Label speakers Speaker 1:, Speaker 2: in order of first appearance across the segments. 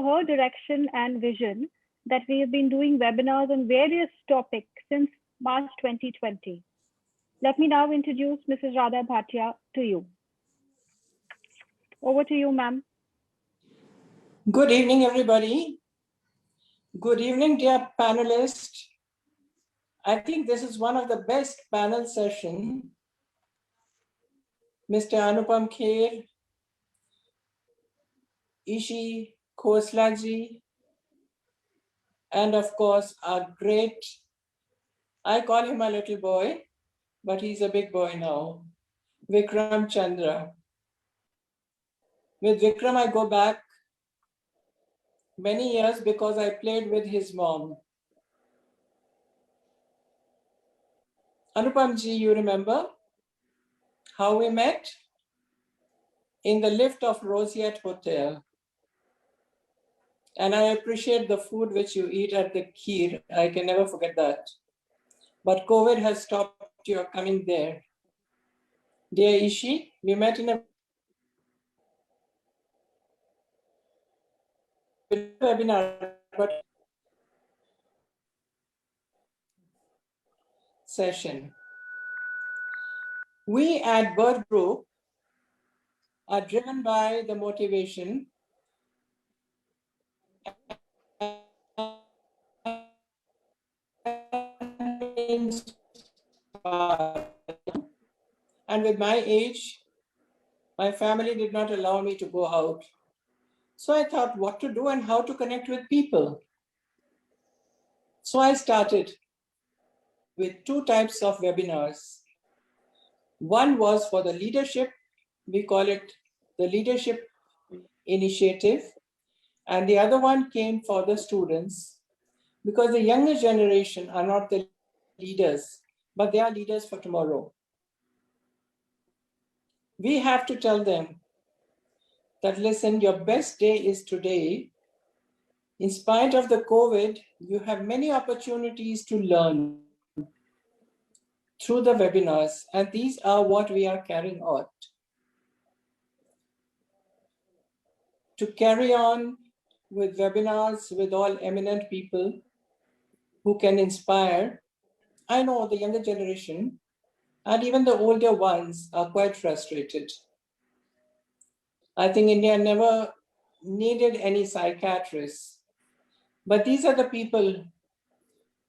Speaker 1: under her direction and vision that we have been doing webinars on various topics since March 2020. Let me now introduce Mrs. Radha Bhatia to you. Over to you, ma'am.
Speaker 2: Good evening, everybody. Good evening, dear panelists. I think this is one of the best panel sessions. Mr. Anupam Kher, Ishi Khosla ji, and of course, our great, I call him a little boy, but he's a big boy now, Vikram Chandra. With Vikram, I go back many years because I played with his mom. Anupam ji, you remember how we met? In the lift of Roseate Hotel. And I appreciate the food which you eat at the Kheer. I can never forget that. But COVID has stopped your coming there. Dear Ishi, we met in a webinar session. We at Bird Group are driven by the motivation and with my age, my family did not allow me to go out. So I thought what to do and how to connect with people. So I started with two types of webinars. One was for the leadership, we call it the leadership initiative. And the other one came for the students because the younger generation are not the leaders, but they are leaders for tomorrow. We have to tell them that, listen, your best day is today. In spite of the COVID, you have many opportunities to learn through the webinars, and these are what we are carrying out. To carry on with webinars with all eminent people who can inspire. I know the younger generation and even the older ones are quite frustrated. I think India never needed any psychiatrists, but these are the people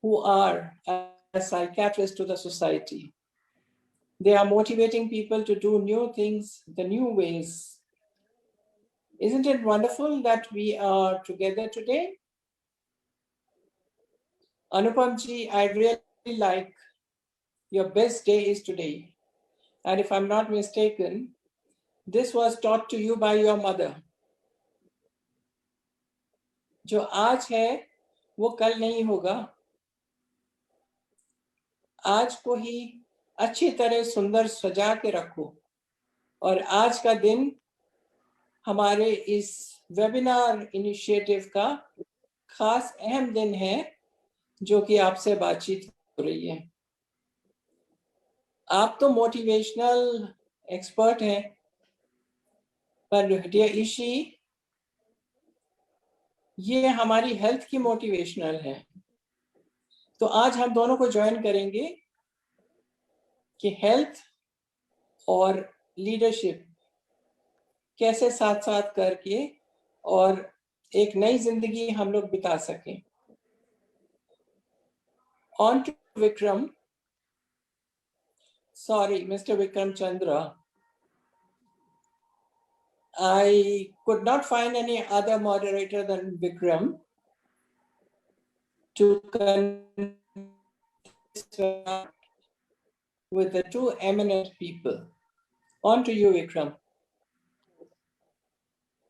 Speaker 2: who are a psychiatrist to the society. They are motivating people to do new things, the new ways. Isn't it wonderful that we are together today? Anupam ji, I really like your best day is today. And if I'm not mistaken, this was taught to you by your mother. जो आज है, वो कल नहीं होगा. आज को ही अच्छी तरह सुंदर सजा के रखो. और आज का दिन हमारे इस वेबिनार इनिशिएटिव का खास अहम दिन है, जो कि आपसे बातचीत हो रही है. आप तो मोटिवेशनल एक्सपर्ट हैं, पर डियर इशी, ये हमारी हेल्थ की मोटिवेशनल है. तो आज हम दोनों को ज्वाइन करेंगे कि हेल्थ और लीडरशिप कैसे साथ साथ करके और एक नई जिंदगी हम लोग बिता सकें. On to Vikram. Sorry, Mr. Vikram Chandra. I could not find any other moderator than Vikram to connect with the two eminent people. On to you, Vikram.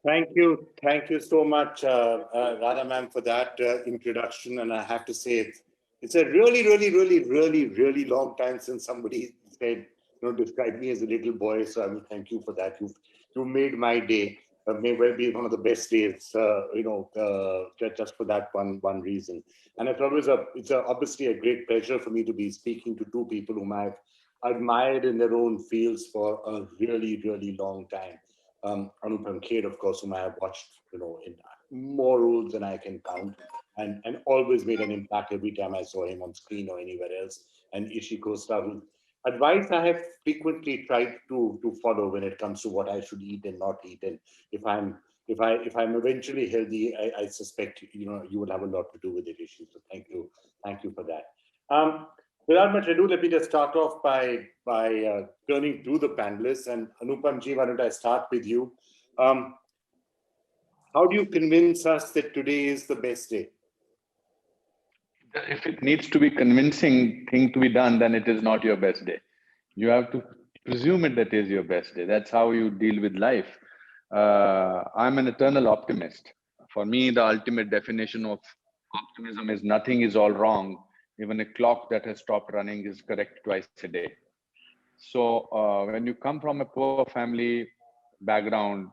Speaker 3: Thank you so much, Radha ma'am, for that introduction. And I have to say, it's a really long time since somebody said, described me as a little boy. So I will thank you for that. You made my day. May well be one of the best days, just for that one reason. And it's always obviously a great pleasure for me to be speaking to two people whom I've admired in their own fields for a really long time. Anupam Kher, of course, whom I have watched, in more roles than I can count, and always made an impact every time I saw him on screen or anywhere else. And Ishi Khosla, whose advice I have frequently tried to follow when it comes to what I should eat and not eat. And if I'm eventually healthy, I suspect you will have a lot to do with it, Ishi. So thank you for that. Without much ado, let me just start off by turning to the panelists. And Anupamji, why don't I start with you? How do you convince us that today is the best day?
Speaker 4: If it needs to be convincing thing to be done, then it is not your best day. You have to presume it that is your best day. That's how you deal with life. I'm an eternal optimist. For me, the ultimate definition of optimism is nothing is all wrong. Even a clock that has stopped running is correct twice a day. So when you come from a poor family background,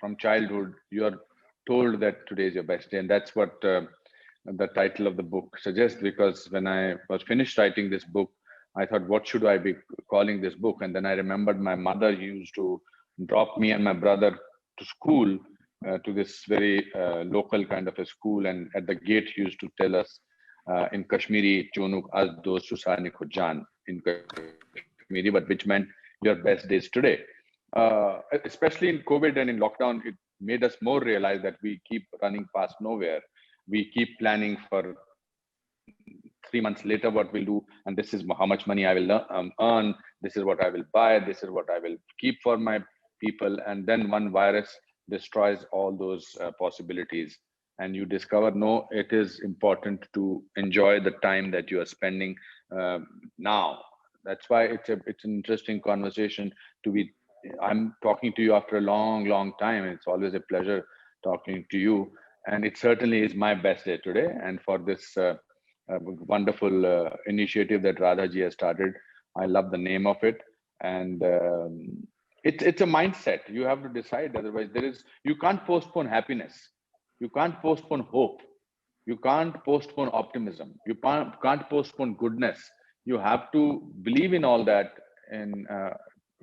Speaker 4: from childhood, you are told that today is your best day. And that's what the title of the book suggests, because when I was finished writing this book, I thought, what should I be calling this book? And then I remembered my mother used to drop me and my brother to school, to this very local kind of a school. And at the gate, she used to tell us in Kashmiri, Chonuk az dost susani ko jaan, in Kashmiri, but which meant your best days today. Especially in COVID and in lockdown, it made us more realize that we keep running past nowhere. We keep planning for 3 months later what we'll do, and this is how much money I will earn, this is what I will buy, this is what I will keep for my people. And then one virus destroys all those possibilities, and you discover, no, it is important to enjoy the time that you are spending now. That's why it's an interesting conversation to be. I'm talking to you after a long time. It's always a pleasure talking to you, and it certainly is my best day today. And for this wonderful initiative that Radhaji has started, I love the name of it, and it's a mindset. You have to decide. Otherwise, you can't postpone happiness, you can't postpone hope, you can't postpone optimism, you can't postpone goodness. You have to believe in all that in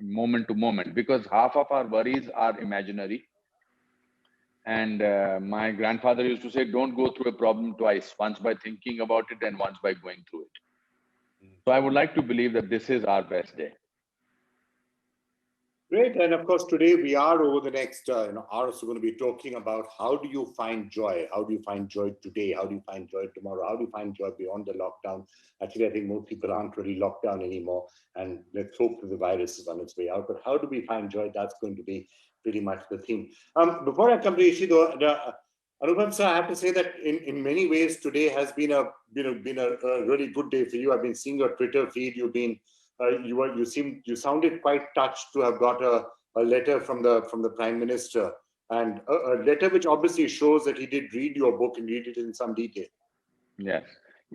Speaker 4: moment to moment, because half of our worries are imaginary. And my grandfather used to say, don't go through a problem twice, once by thinking about it and once by going through it. So I would like to believe that this is our best day.
Speaker 3: Great. And of course, today we are over the next hours going to be talking about how do you find joy? How do you find joy today? How do you find joy tomorrow? How do you find joy beyond the lockdown? Actually, I think most people aren't really locked down anymore. And let's hope that the virus is on its way out. But how do we find joy? That's going to be pretty much the theme. Before I come to Ishi, though, Anupam sir, I have to say that in many ways today has been a really good day for you. I've been seeing your Twitter feed. You've been you sounded quite touched to have got a letter from the Prime Minister, and a letter which obviously shows that he did read your book and read it in some detail.
Speaker 4: Yes.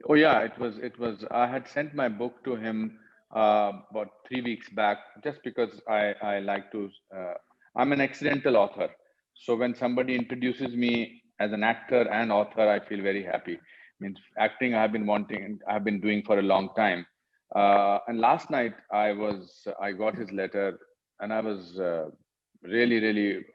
Speaker 4: Oh yeah, it was I had sent my book to him about 3 weeks back, just because I like to I'm an accidental author. So when somebody introduces me as an actor and author, I feel very happy. Means acting I've been doing for a long time. And last night I got his letter, and I was really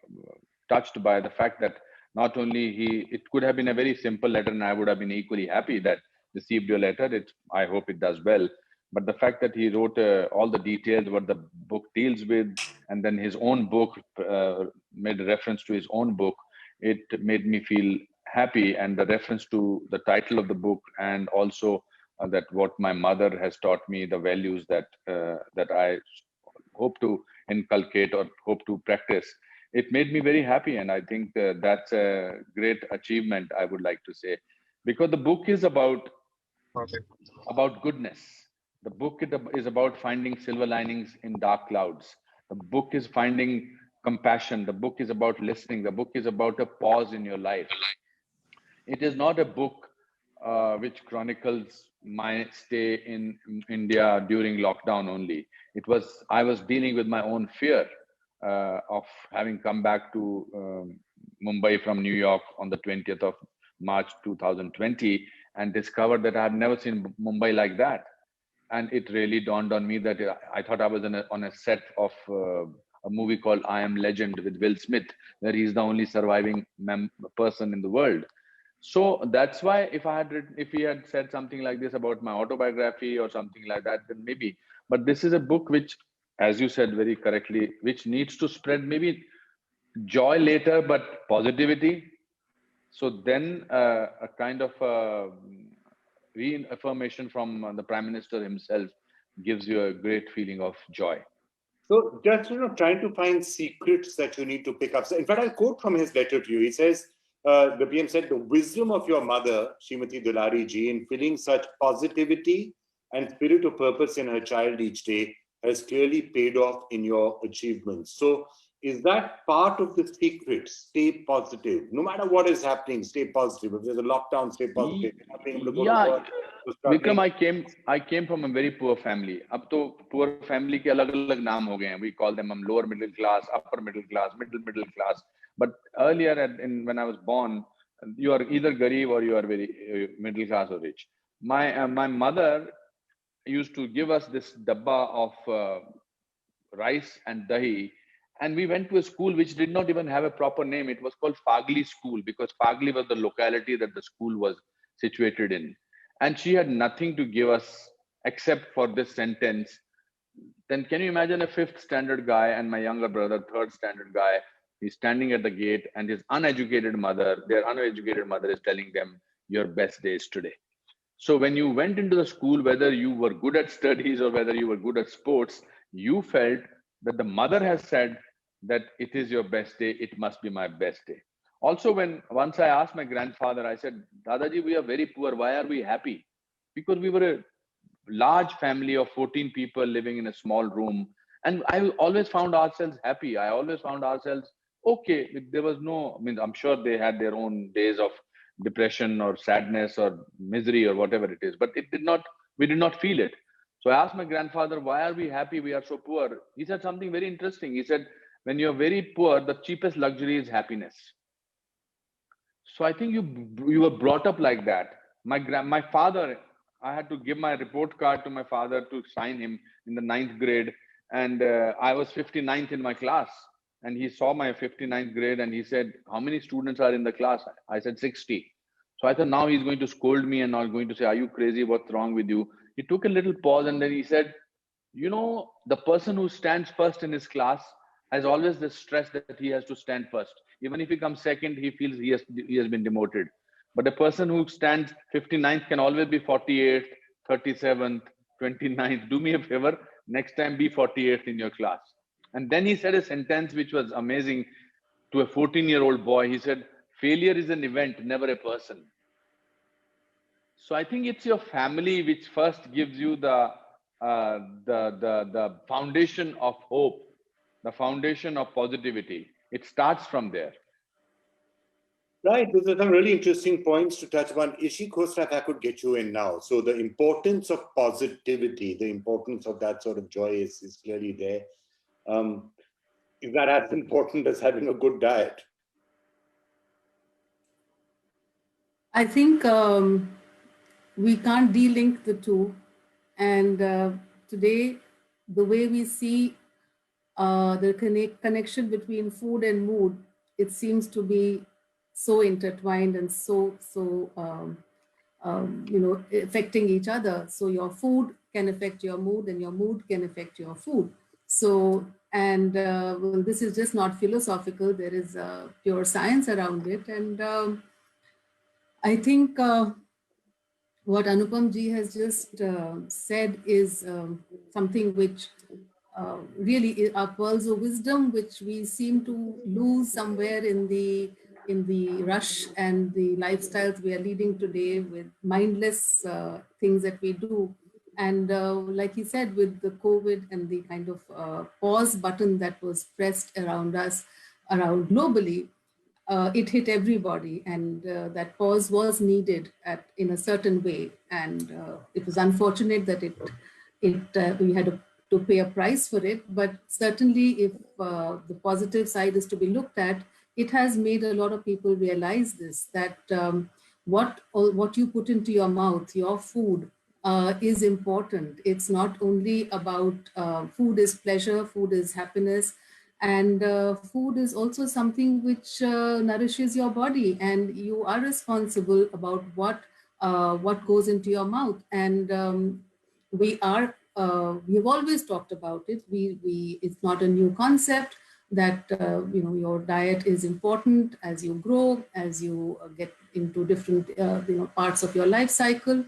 Speaker 4: touched by the fact that not only it could have been a very simple letter and I would have been equally happy that received your letter. I hope it does well. But the fact that he wrote all the details, what the book deals with, and then his own book made a reference to his own book, it made me feel happy. And the reference to the title of the book, and also that what my mother has taught me, the values that I hope to inculcate or hope to practice, it made me very happy. And I think that's a great achievement, I would like to say, because the book is about goodness. The book is about finding silver linings in dark clouds. The book is finding compassion. The book is about listening. The book is about a pause in your life. It is not a book which chronicles my stay in India during lockdown only. I was dealing with my own fear of having come back to Mumbai from New York on the 20th of March 2020, and discovered that I had never seen Mumbai like that. And it really dawned on me that I thought I was on a set of a movie called I Am Legend with Will Smith, where he's the only surviving person in the world. So that's why if he had said something like this about my autobiography or something like that, then maybe. But this is a book which, as you said very correctly, which needs to spread maybe joy later, but positivity. So then a kind of reaffirmation from the Prime Minister himself gives you a great feeling of joy.
Speaker 3: So just, trying to find secrets that you need to pick up. So in fact, I'll quote from his letter to you. He says, the PM said, the wisdom of your mother, Srimati Dulari ji, in filling such positivity and spirit of purpose in her child each day has clearly paid off in your achievements. So is that part of the secret? Stay positive. No matter what is happening, stay positive. If there's a lockdown, stay positive. You're not being able to go to work,
Speaker 4: Vikram, I came from a very poor family. अब तो poor family के अलग-अलग नाम हो गए हैं. We call them lower middle class, upper middle class, middle class. But earlier, when I was born, you are either garib or you are very middle class or rich. My mother used to give us this dabba of rice and dahi, and we went to a school which did not even have a proper name. It was called Fagli School because Fagli was the locality that the school was situated in. And she had nothing to give us except for this sentence. Then can you imagine a 5th standard guy and my younger brother, 3rd standard guy, he's standing at the gate and his uneducated mother, their uneducated mother is telling them, your best day is today. So when you went into the school, whether you were good at studies or whether you were good at sports, you felt that the mother has said that it is your best day, it must be my best day. Also, once I asked my grandfather, I said, Dadaji, we are very poor. Why are we happy? Because we were a large family of 14 people living in a small room. And I always found ourselves happy. I always found ourselves okay. There was I'm sure they had their own days of depression or sadness or misery or whatever it is, but we did not feel it. So I asked my grandfather, why are we happy? We are so poor. He said something very interesting. He said, when you're very poor, the cheapest luxury is happiness. So I think you were brought up like that. My father, I had to give my report card to my father to sign him in the 9th grade. And I was 59th in my class. And he saw my 59th grade and he said, how many students are in the class? I said 60. So I thought now he's going to scold me and not going to say, are you crazy? What's wrong with you? He took a little pause and then he said, the person who stands first in his class has always the stress that he has to stand first. Even if he comes second, he feels he has been demoted. But a person who stands 59th can always be 48th, 37th, 29th. Do me a favor, next time be 48th in your class. And then he said a sentence which was amazing to a 14-year-old boy. He said, failure is an event, never a person. So I think it's your family which first gives you the foundation of hope, the foundation of positivity. It starts from there.
Speaker 3: Right. Those are some really interesting points to touch upon. Ishi Khosla, if I could get you in now. So the importance of positivity, the importance of that sort of joy is clearly there. Is that as important as having a good diet?
Speaker 5: I think we can't de-link the two. And today, the way we see the connection between food and mood, it seems to be so intertwined and so affecting each other. So your food can affect your mood and your mood can affect your food. So, and well, this is just not philosophical, there is pure science around it. And I think what Anupam ji has just said is something which really are pearls of wisdom, which we seem to lose somewhere in the rush and the lifestyles we are leading today with mindless things that we do. And like he said, with the COVID and the kind of pause button that was pressed around us, around globally, it hit everybody, and that pause was needed in a certain way. And it was unfortunate that we had to pay a price for it. But certainly, if the positive side is to be looked at, it has made a lot of people realize this, that what you put into your mouth, your food, is important. It's not only about food is pleasure, food is happiness. And food is also something which nourishes your body, and you are responsible about what goes into your mouth. And we've always talked about it. We it's not a new concept that your diet is important as you grow, as you get into different parts of your life cycle.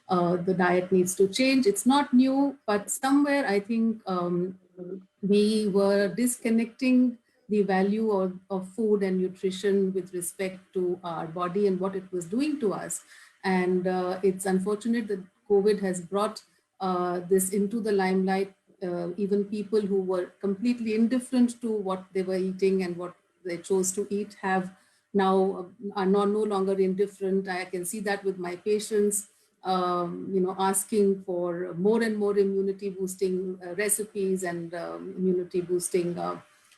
Speaker 5: The diet needs to change. It's not new, but somewhere I think we were disconnecting the value of food and nutrition with respect to our body and what it was doing to us. And it's unfortunate that COVID has brought this into the limelight. Even people who were completely indifferent to what they were eating and what they chose to eat have now are no longer indifferent. I can see that with my patients, asking for more and more immunity boosting recipes and immunity boosting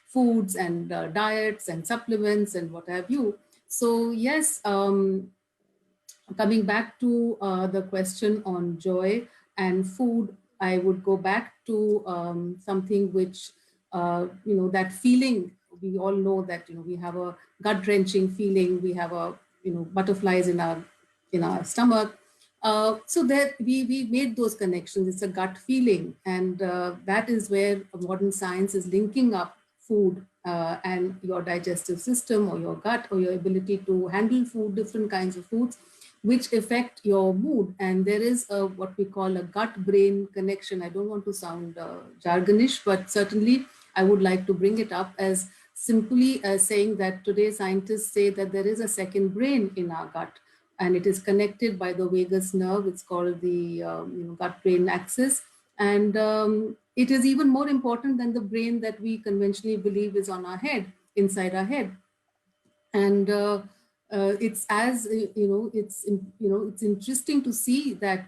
Speaker 5: foods and diets and supplements and what have you. So yes, coming back to the question on joy and food, I would go back to something which, that feeling. We all know that, we have a gut wrenching feeling. We have butterflies in our stomach. So that we made those connections. It's a gut feeling. And that is where modern science is linking up food and your digestive system or your gut or your ability to handle food, different kinds of foods, which affect your mood. And there is what we call a gut-brain connection. I don't want to sound jargonish, but certainly I would like to bring it up as simply as saying that today scientists say that there is a second brain in our gut, and it is connected by the vagus nerve. It's called the gut-brain axis. And it is even more important than the brain that we conventionally believe is on our head, inside our head. And it's as it's interesting to see that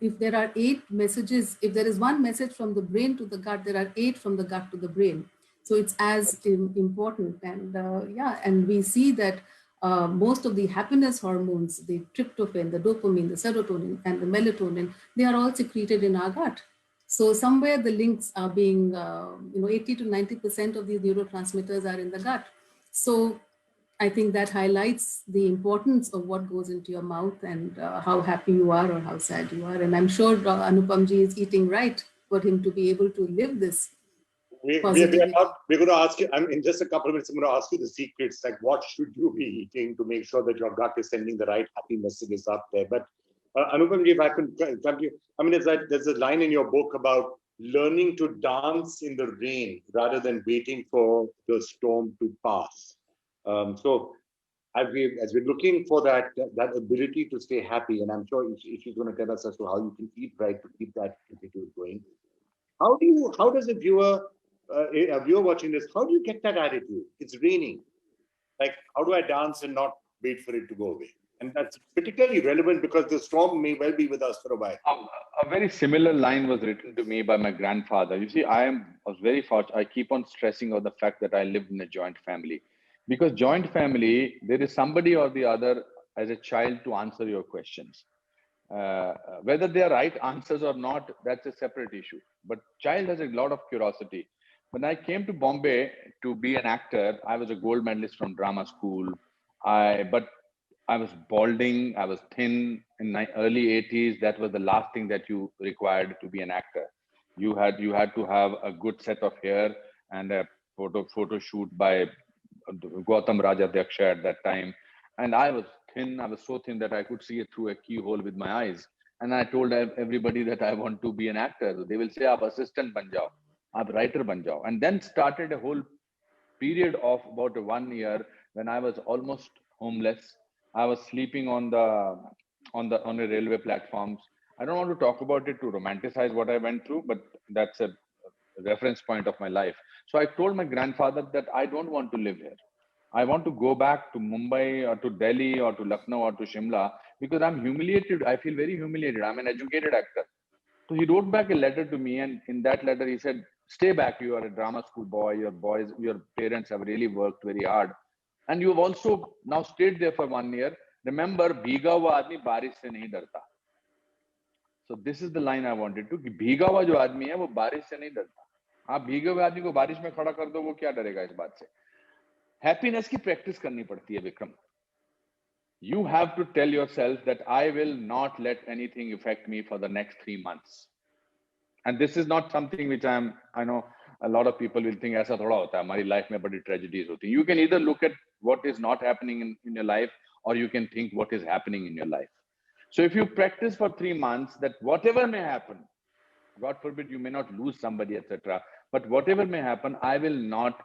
Speaker 5: if there are 8 messages, if there is one message from the brain to the gut, there are 8 from the gut to the brain. So it's as important. And and we see that most of the happiness hormones, the tryptophan, the dopamine, the serotonin, and the melatonin, they are all secreted in our gut. So somewhere the links are being 80 to 90% of these neurotransmitters are in the gut. So I think that highlights the importance of what goes into your mouth and how happy you are or how sad you are. And I'm sure Anupamji is eating right for him to be able to live this positivity.
Speaker 3: We're going to ask you, in just a couple of minutes, I'm going to ask you the secrets, like what should you be eating to make sure that your gut is sending the right happy messages up there. But Anupamji, if I can come to you, there's a line in your book about learning to dance in the rain rather than waiting for the storm to pass. So as we're looking for that ability to stay happy, and I'm sure she's going to tell us as to how you can eat right to keep that attitude going. How does a viewer watching this, how do you get that attitude? It's raining. Like, how do I dance and not wait for it to go away? And that's particularly relevant because the storm may well be with us for a while.
Speaker 4: A very similar line was written to me by my grandfather. You see, I was very fortunate. I keep on stressing on the fact that I lived in a joint family. Because joint family, there is somebody or the other as a child to answer your questions. Whether they are right answers or not, that's a separate issue. But child has a lot of curiosity. When I came to Bombay to be an actor, I was a gold medalist from drama school. But I was balding, I was thin in my early 80s. That was the last thing that you required to be an actor. You had to have a good set of hair and a photo shoot by Gautam Rajadhyaksha at that time. And I was thin. I was so thin that I could see it through a keyhole with my eyes. And I told everybody that I want to be an actor. They will say, "Aap assistant ban jao, aap writer ban jao." And then started a whole period of about 1 year when I was almost homeless. I was sleeping on the railway platforms. I don't want to talk about it to romanticize what I went through, but that's a reference point of my life. So I told my grandfather that I don't want to live here. I want to go back to Mumbai or to Delhi or to Lucknow or to Shimla because I'm humiliated. I feel very humiliated. I'm an educated actor. So he wrote back a letter to me, and in that letter he said, "Stay back. You are a drama school boy. Your parents have really worked very hard, and you have also now stayed there for 1 year. Remember, bhiga hua aadmi barish se nahi darta." So this is the line I wanted to. कि भीगा हुआ जो आदमी है वो बारिश से नहीं डरता. आप भीगे हुए आदमी को बारिश में खड़ा कर दो, वो क्या डरेगा इस बात से? हैप्पीनेस की प्रैक्टिस करनी पड़ती है Vikram. You have to tell yourself that I will not let anything affect me for the next 3 months. And this is not something which I know a lot of people will think ऐसा थोड़ा होता है, हमारी life में बड़ी tragedies होती हैं. You can either look at what is not happening in your life, or you can think what is happening in your life. So if you practice for 3 months that whatever may happen, God forbid you may not lose somebody, etc. But whatever may happen, I will not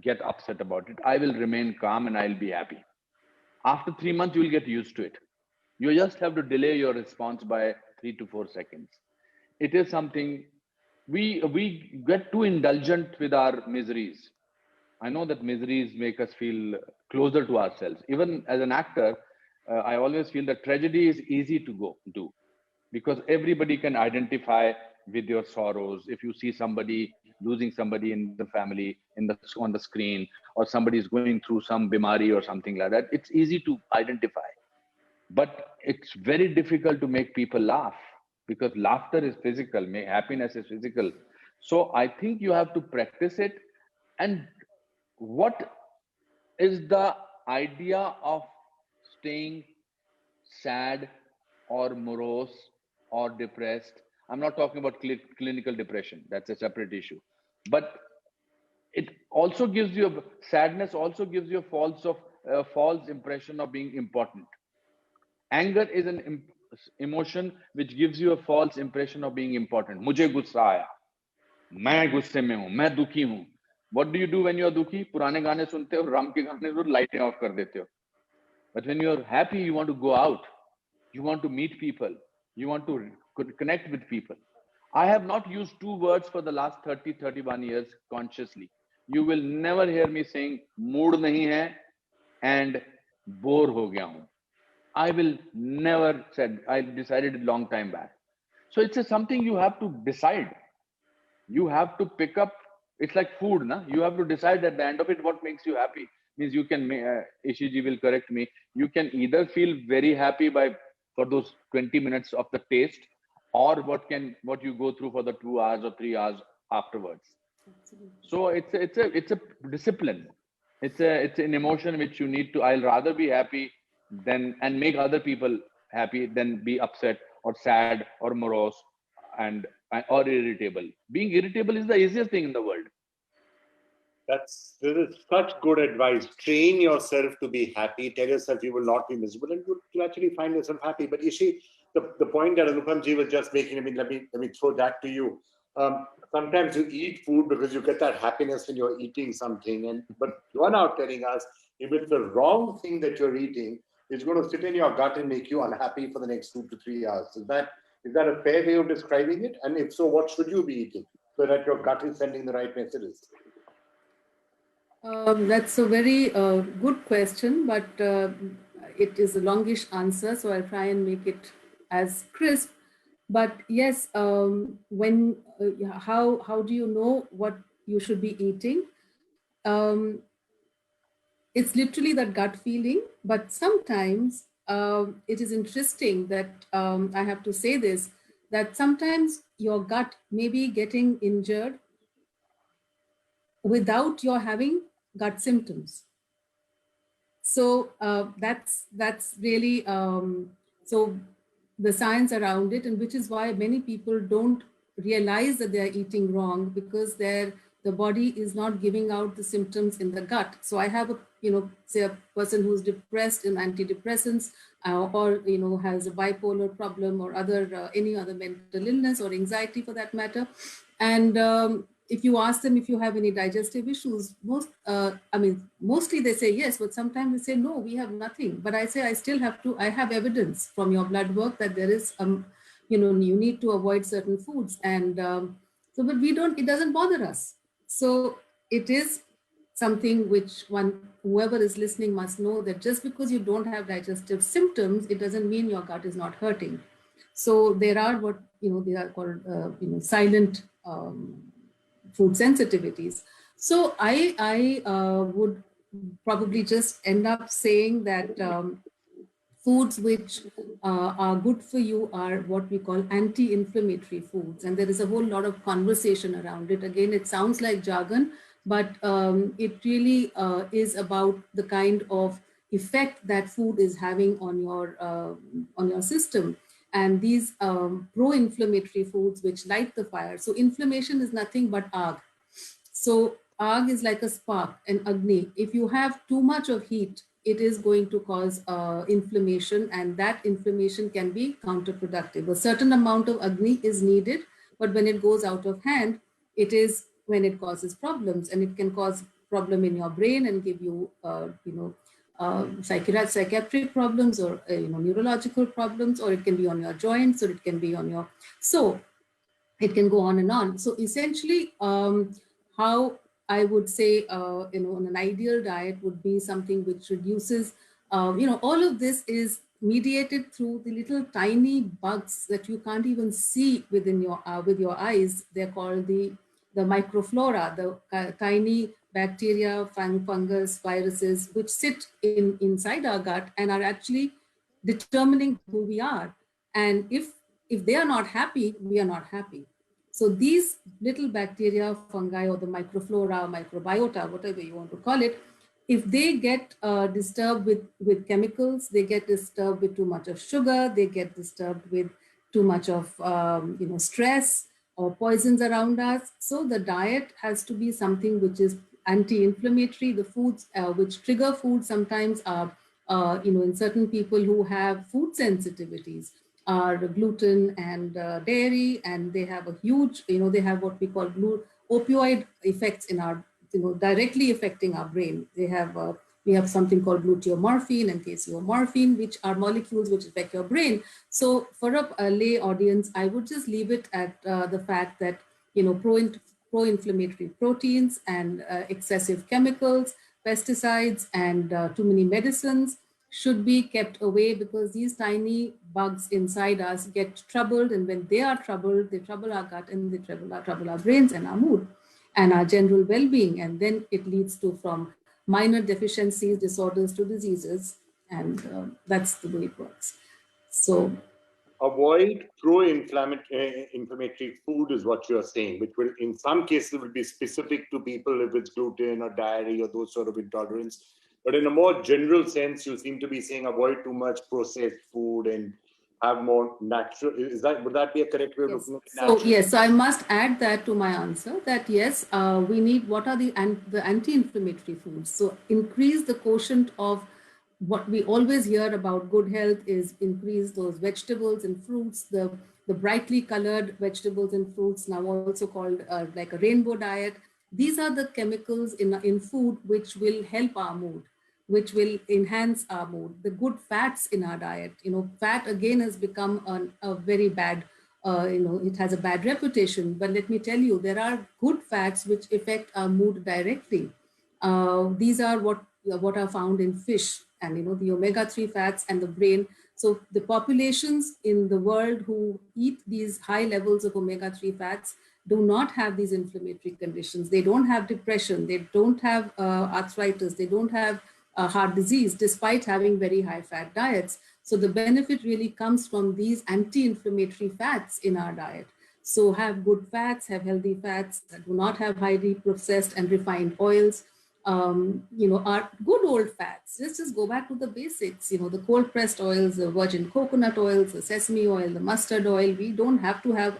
Speaker 4: get upset about it. I will remain calm and I'll be happy. After 3 months, you will get used to it. You just have to delay your response by 3 to 4 seconds. It is something we get too indulgent with our miseries. I know that miseries make us feel closer to ourselves. Even as an actor, I always feel that tragedy is easy to do, because everybody can identify with your sorrows. If you see somebody losing somebody in the family on the screen, or somebody is going through some bimari or something like that, it's easy to identify. But it's very difficult to make people laugh, because laughter is physical, happiness is physical. So I think you have to practice it. And what is the idea of staying sad or morose or depressed? I'm not talking about clinical depression. That's a separate issue. But it also gives you sadness also gives you a false impression of being important. Anger is an emotion which gives you a false impression of being important. मुझे गुस्सा आया, मैं गुस्से में हूं, मैं दुखी हूं. What do you do when you are दुखी? पुराने गाने सुनते हो, राम के गाने तो लाइटें ऑफ कर देते हो. But when you are happy, you want to go out, you want to meet people, you want to connect with people. I have not used 2 words for the last 31 years consciously. You will never hear me saying mood nahi hai and bore ho gaya hu. I will never said. I decided a long time back. So it's something you have to decide. You have to pick up. It's like food, na? You have to decide at the end of it what makes you happy. Means you can, Ishiji will correct me. You can either feel very happy for those 20 minutes of the taste, or what you go through for the 2 hours or 3 hours afterwards. Absolutely. So it's a discipline. It's an emotion which you need to. I'll rather be happy and make other people happy than be upset or sad or morose or irritable. Being irritable is the easiest thing in the world.
Speaker 3: This is such good advice. Train yourself to be happy. Tell yourself you will not be miserable, and you actually find yourself happy. But Ishi, the point that Anupamji was just making, let me throw that to you. Sometimes you eat food because you get that happiness when you're eating something, but you're now telling us if it's the wrong thing that you're eating, it's going to sit in your gut and make you unhappy for the next 2 to 3 hours. Is that a fair way of describing it? And if so, what should you be eating so that your gut is sending the right messages?
Speaker 5: That's a very good question, but it is a longish answer, so I'll try and make it as crisp. But yes, how do you know what you should be eating? It's literally that gut feeling, but sometimes it is interesting that I have to say this, that sometimes your gut may be getting injured without your having gut symptoms. So that's really, so the science around it, and which is why many people don't realize that they're eating wrong, because the body is not giving out the symptoms in the gut. So I have say a person who's depressed in antidepressants, or has a bipolar problem, or any other mental illness or anxiety for that matter. And if you ask them if you have any digestive issues, mostly they say yes, but sometimes they say no, we have nothing. But I say I have evidence from your blood work that there is you need to avoid certain foods, and but it doesn't bother us. So it is something which whoever is listening must know, that just because you don't have digestive symptoms, it doesn't mean your gut is not hurting. So there are what they are called silent food sensitivities. So I would probably just end up saying that Foods which are good for you are what we call anti-inflammatory foods. And there is a whole lot of conversation around it. Again, it sounds like jargon, but it really is about the kind of effect that food is having on your system. And these pro-inflammatory foods which light the fire. So inflammation is nothing but arg. So arg is like a spark, an agni. If you have too much of heat, it is going to cause inflammation, and that inflammation can be counterproductive. A certain amount of agni is needed, but when it goes out of hand, it is when it causes problems, and it can cause problem in your brain and give you, psychiatric problems, or neurological problems, or it can be on your joints, or it can be on your, so it can go on and on. So essentially, how I would say, an ideal diet would be something which reduces, all of this is mediated through the little tiny bugs that you can't even see within your with your eyes. They're called the microflora, the tiny bacteria, fungus, viruses, which sit inside our gut and are actually determining who we are. And if they are not happy, we are not happy. So these little bacteria, fungi, or the microflora, microbiota, whatever you want to call it, if they get disturbed with chemicals, they get disturbed with too much of sugar, they get disturbed with too much of stress or poisons around us. So the diet has to be something which is anti-inflammatory. The foods which trigger food sometimes are, in certain people who have food sensitivities, are gluten and dairy, and they have a huge, they have what we call opioid effects in our, directly affecting our brain. They have, we have something called gluteomorphine and casomorphine, which are molecules which affect your brain. So for a lay audience, I would just leave it at the fact that, pro-inflammatory proteins and excessive chemicals, pesticides, and too many medicines should be kept away, because these tiny bugs inside us get troubled, and when they are troubled, they trouble our gut, and they trouble our brains and our mood and our general well-being, and then it leads to from minor deficiencies, disorders, to diseases, and that's the way it works. So
Speaker 3: avoid pro-inflammatory food is what you're saying, which will in some cases will be specific to people if it's gluten or dairy or those sort of intolerance. But in a more general sense, you seem to be saying avoid too much processed food and have more natural. Would that be a correct way of looking at it?
Speaker 5: So yes, so I must add that to my answer, that yes, we need, what are the anti-inflammatory foods? So increase the quotient of what we always hear about good health is increase those vegetables and fruits, the brightly colored vegetables and fruits, now also called like a rainbow diet. These are the chemicals in food which will help our mood, which will enhance our mood. The good fats in our diet, fat again has become a very bad, it has a bad reputation. But let me tell you, there are good fats which affect our mood directly. These are what are found in fish, and the omega-3 fats and the brain. So the populations in the world who eat these high levels of omega-3 fats do not have these inflammatory conditions. They don't have depression. They don't have arthritis. They don't have heart disease, despite having very high fat diets. So the benefit really comes from these anti-inflammatory fats in our diet. So have good fats, have healthy fats that do not have highly processed and refined oils. Are good old fats. Let's just go back to the basics, the cold pressed oils, the virgin coconut oils, the sesame oil, the mustard oil. We don't have to have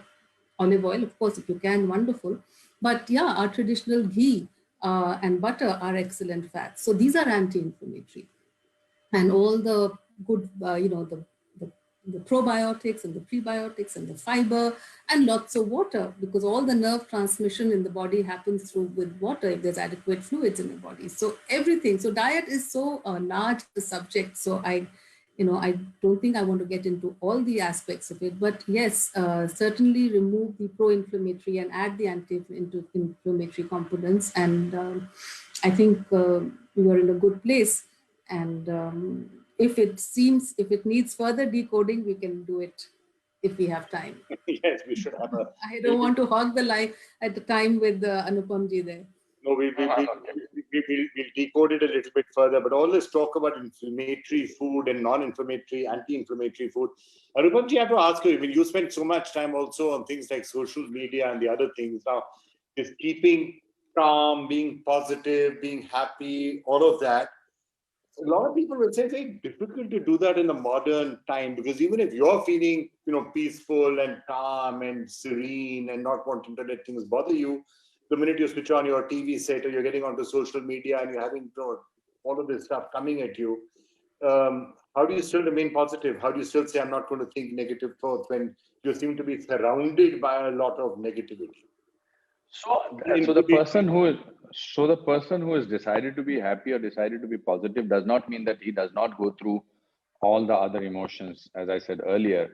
Speaker 5: olive oil. Of course, if you can, wonderful. But yeah, our traditional ghee and butter are excellent fats. So these are anti-inflammatory. And all the good, the probiotics and the prebiotics and the fiber and lots of water, because all the nerve transmission in the body happens through with water if there's adequate fluids in the body. So everything. So diet is so large a subject. So I don't think I want to get into all the aspects of it, but yes, certainly remove the pro-inflammatory and add the anti-inflammatory components. And I think we are in a good place. And if it needs further decoding, we can do it if we have time.
Speaker 3: Yes, we should have a.
Speaker 5: I don't want to hog the line at the time with Anupam ji there.
Speaker 3: No, we we'll decode it a little bit further, but all this talk about inflammatory food and non-inflammatory, anti-inflammatory food. Anupamji, I have to ask you, I mean, you spend so much time also on things like social media and the other things. Now, is keeping calm, being positive, being happy, all of that. A lot of people will say it's very difficult to do that in the modern time, because even if you're feeling, peaceful and calm and serene and not wanting to let things bother you, the minute you switch on your TV set or you're getting onto social media and you're having all of this stuff coming at you, how do you still remain positive? How do you still say, I'm not going to think negative thoughts when you seem to be surrounded by a lot of negativity?
Speaker 4: So the person who has decided to be happy or decided to be positive does not mean that he does not go through all the other emotions, as I said earlier.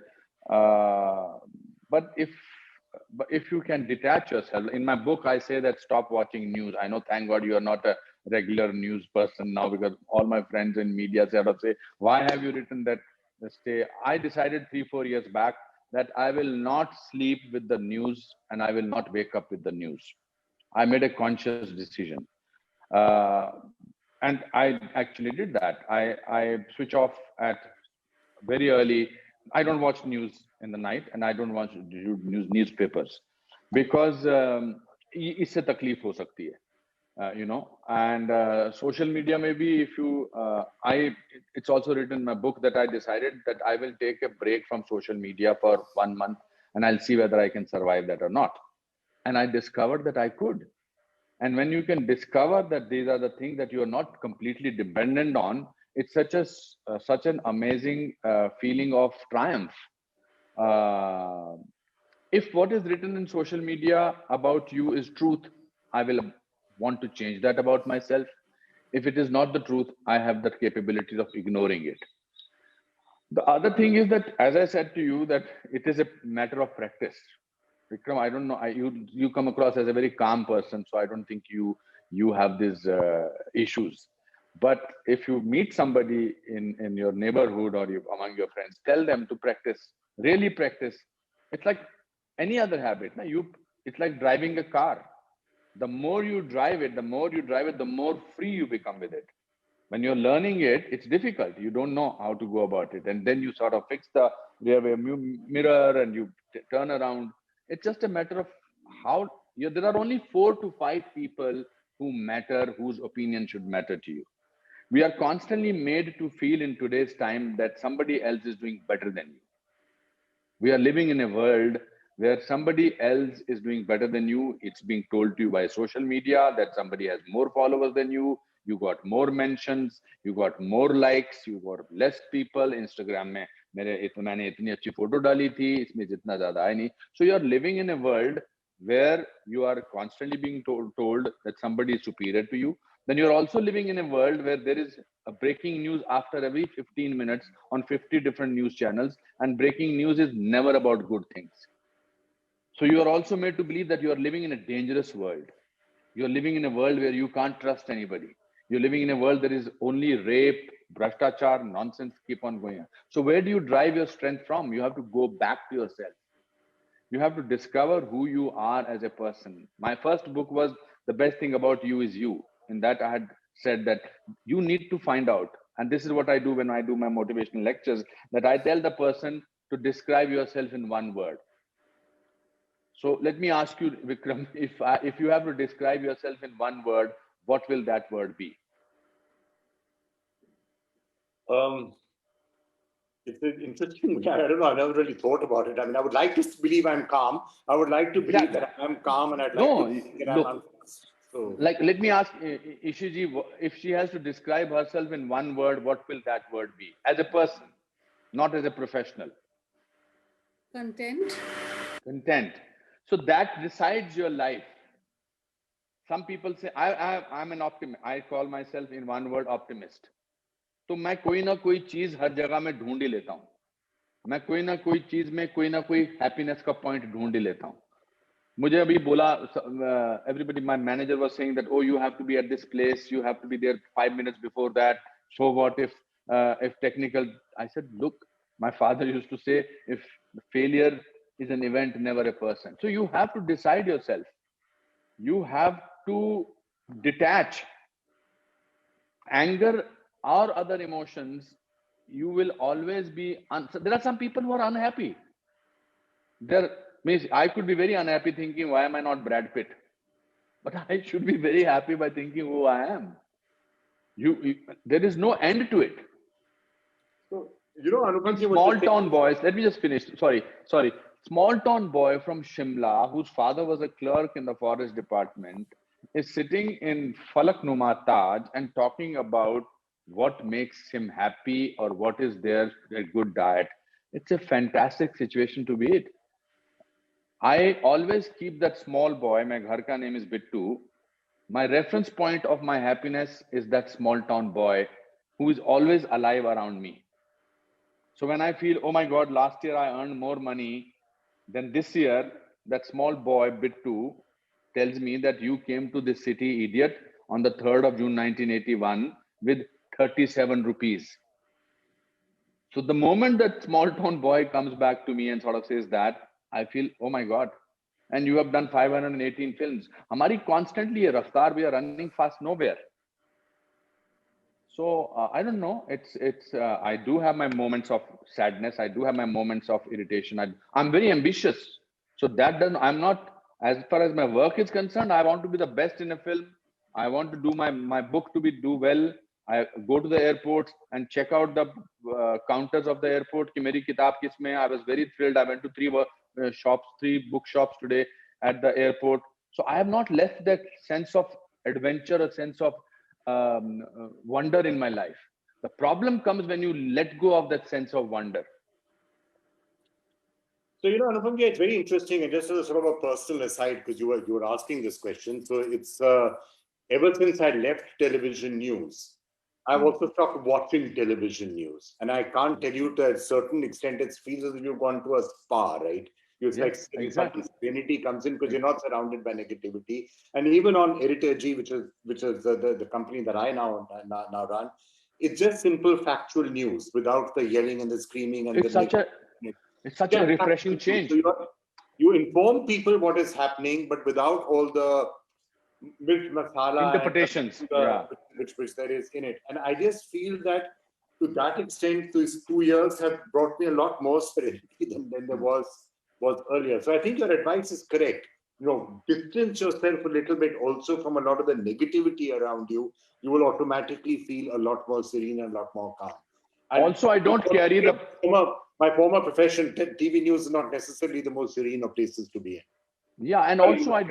Speaker 4: But if you can detach yourself, in my book I say that stop watching news. I know, thank God, you are not a regular news person now, because all my friends in media sort of say, why have you written that? I decided 3-4 years back that I will not sleep with the news and I will not wake up with the news. I made a conscious decision. And I actually did that. I switch off at very early. I don't watch news in the night, and I don't watch newspapers, because इससे तकलीफ हो सकती है. And social media, maybe if you, it's also written in my book that I decided that I will take a break from social media for 1 month and I'll see whether I can survive that or not. And I discovered that I could. And when you can discover that these are the things that you are not completely dependent on, it's such an amazing feeling of triumph. If what is written in social media about you is truth, I will want to change that about myself. If it is not the truth, I have the capability of ignoring it. The other thing is that, as I said to you, that it is a matter of practice. Vikram, I don't know, you come across as a very calm person, so I don't think you have these issues. But if you meet somebody in your neighborhood or among your friends, tell them to practice, really practice. It's like any other habit. It's like driving a car. The more you drive it, the more free you become with it. When you're learning it, it's difficult. You don't know how to go about it. And then you sort of fix the rear mirror and you turn around. It's just a matter of how there are only 4 to 5 people who matter, whose opinion should matter to you. We are constantly made to feel in today's time that somebody else is doing better than you. We are living in a world where somebody else is doing better than you. It's being told to you by social media that somebody has more followers than you. You got more mentions, you got more likes, you got less people. Instagram में मैंने इतनी अच्छी photo डाली थी, इसमें जितना ज़्यादा है नहीं. So you are living in a world where you are constantly being told that somebody is superior to you. Then you're also living in a world where there is a breaking news after every 15 minutes on 50 different news channels, and breaking news is never about good things. So you are also made to believe that you are living in a dangerous world. You're living in a world where you can't trust anybody. You're living in a world that is only rape, bhraštachar, nonsense, keep on going on. So where do you drive your strength from? You have to go back to yourself. You have to discover who you are as a person. My first book was The Best Thing About You Is You. In that I had said that you need to find out. And this is what I do when I do my motivational lectures, that I tell the person to describe yourself in one word. So let me ask you, Vikram, if you have to describe yourself in one word, what will that word be?
Speaker 3: It's interesting. I don't know. I never really thought about it. I mean, I would like to believe I'm calm. I would like to believe that I'm calm, and I'd like to think that I'm unfocused. So,
Speaker 4: like, let me ask Ishiji, if she has to describe herself in one word, what will that word be? As a person, not as a professional.
Speaker 5: Content.
Speaker 4: Content. So that decides your life. Some people say, I'm an optimist. I call myself in one word optimist. तो मैं कोई ना कोई चीज हर जगह में ढूंढ ही लेता हूँ. मैं कोई ना कोई चीज में कोई ना कोई हैप्पीनेस का पॉइंट ढूंढ ही लेता हूँ. मुझे अभी बोला, everybody, my manager was saying that, oh, you have to be at this place, you have to be there 5 minutes before that. So what if technical? I said, look, my father used to say, if failure is an event, never a person. So you have to decide yourself. You have to detach anger or other emotions, you will always be, so there are some people who are unhappy. Means I could be very unhappy thinking, why am I not Brad Pitt? But I should be very happy by thinking who I am. There is no end to it.
Speaker 3: So, Anupam,
Speaker 4: Small town boys, let me just finish. Sorry. Small town boy from Shimla, whose father was a clerk in the forest department, is sitting in Falak Numa Taj and talking about what makes him happy or what is their good diet. It's a fantastic situation to be in. I always keep that small boy, my ghar ka name is Bittu. My reference point of my happiness is that small town boy who is always alive around me. So when I feel, oh my God, last year I earned more money than this year, that small boy, Bittu, tells me that you came to this city, idiot, on the 3rd of June 1981 with 37 rupees. So the moment that small town boy comes back to me and sort of says that, I feel, oh my God. And you have done 518 films. Hamari constantly a raftar, we are running fast nowhere. So I don't know. I do have my moments of sadness. I do have my moments of irritation. I'm very ambitious. So that doesn't, I'm not, as far as my work is concerned, I want to be the best in a film. I want to do my book to do well. I go to the airports and check out the counters of the airport. Ki meri kitab kis mein? I was very thrilled. I went to three bookshops today at the airport. So I have not left that sense of adventure, a sense of wonder in my life. The problem comes when you let go of that sense of wonder.
Speaker 3: So, Anupam, it's very interesting, and just as a sort of a personal aside, because you were asking this question. So it's ever since I left television news, I've also stopped watching television news, and I can't tell you to a certain extent it feels as if you've gone to a spa, right? It's like exactly. Serenity comes in because you're not surrounded by negativity. And even on Heritage, which is the company that I now run, it's just simple factual news without the yelling and the screaming and
Speaker 4: it's such a refreshing change.
Speaker 3: So you inform people what is happening, but without all the masala
Speaker 4: interpretations,
Speaker 3: which there is in it. And I just feel that to that extent, these 2 years have brought me a lot more serenity than there was earlier. So I think your advice is correct. Distance yourself a little bit also from a lot of the negativity around you. You will automatically feel a lot more serene and a lot more calm. And
Speaker 4: also, I don't carry
Speaker 3: my former profession, TV news is not necessarily the most serene of places to be in.
Speaker 4: Yeah, and also I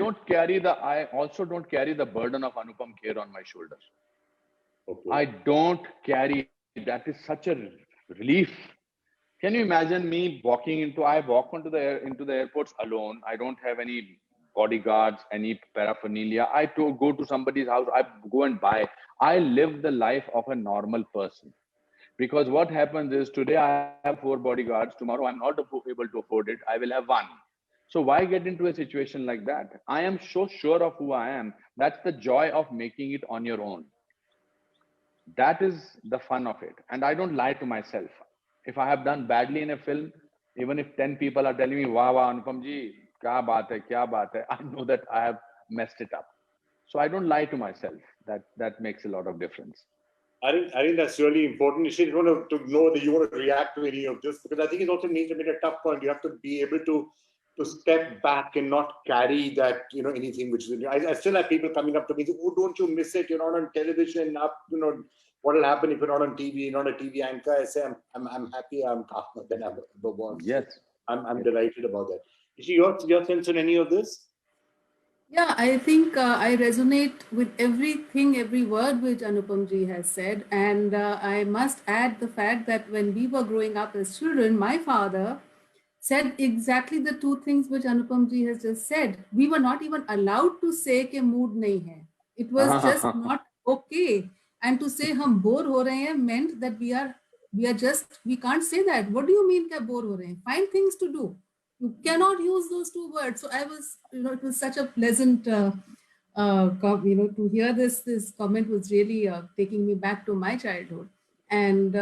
Speaker 4: also don't carry the burden of Anupam Kher on my shoulders. Okay. I don't carry, that is such a relief. Can you imagine me I walk into the airports alone. I don't have any bodyguards, any paraphernalia. I go to somebody's house, I go and buy. I live the life of a normal person. Because what happens is today I have 4 bodyguards. Tomorrow I'm not able to afford it. I will have 1. So why get into a situation like that? I am so sure of who I am. That's the joy of making it on your own. That is the fun of it. And I don't lie to myself. If I have done badly in a film, even if 10 people are telling me, wow, Anupam ji, kya baat hai, I know that I have messed it up. So I don't lie to myself. That makes a lot of difference.
Speaker 3: I think that's really important. You should want to know that you want to react to any of this, because I think it also needs to be a tough point. You have to be able to step back and not carry that, anything which is. I still have people coming up to me, oh, don't you miss it? You're not on television. What will happen if you're not on TV? You're not a TV anchor. I say I'm happy. I'm calmer than I ever was.
Speaker 4: Yes,
Speaker 3: I'm delighted about that. Ishi, your sense on any of this?
Speaker 5: Yeah, I think I resonate with every word which Anupam ji has said. And I must add the fact that when we were growing up as children, my father said exactly the 2 things which Anupam ji has just said. We were not even allowed to say ke mood nahi hai. It was just not okay. And to say hum bore ho rahe hain meant that we can't say that. What do you mean ke bore ho rahe hain? Find things to do. You cannot use those 2 words. So I was, it was such a pleasant, to hear this comment was really taking me back to my childhood. And